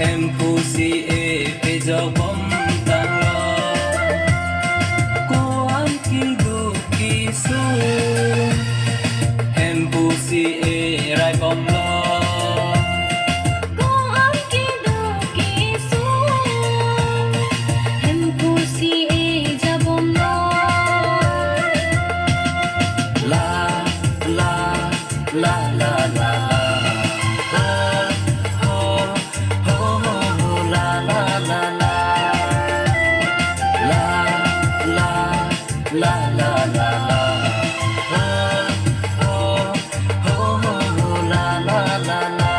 Hem pusi e pe jau bom tang lo ko an ki du ki su hem pusi e rai bom lo ko an ki du ki su hem pusi e ja bom lo la la la la la la la la la oh oh oh la la la la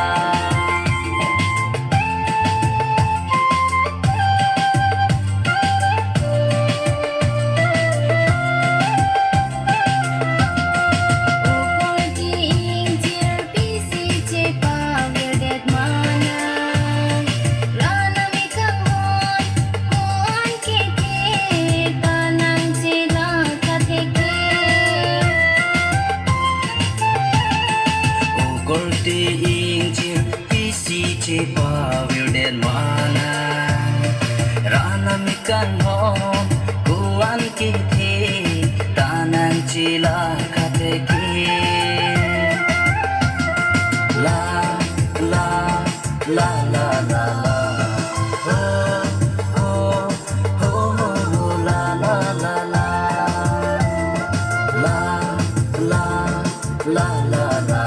Korte injil pisi che pavil den mana rana mikan hom kuan ki the tanan chila kate ki la la la la la la oh oh oh la la la la la la la la la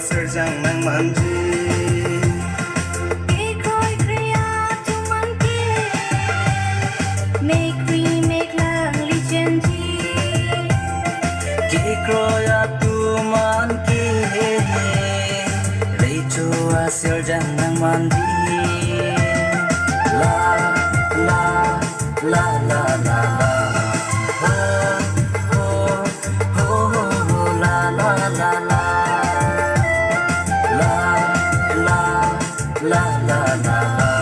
Serjang nang manji ke khoi kriya tu man ke make we make lang li chen ji ke kroya tu man ke rei chua serjang nang manji la la la la la la oh oh oh la la la la la la la la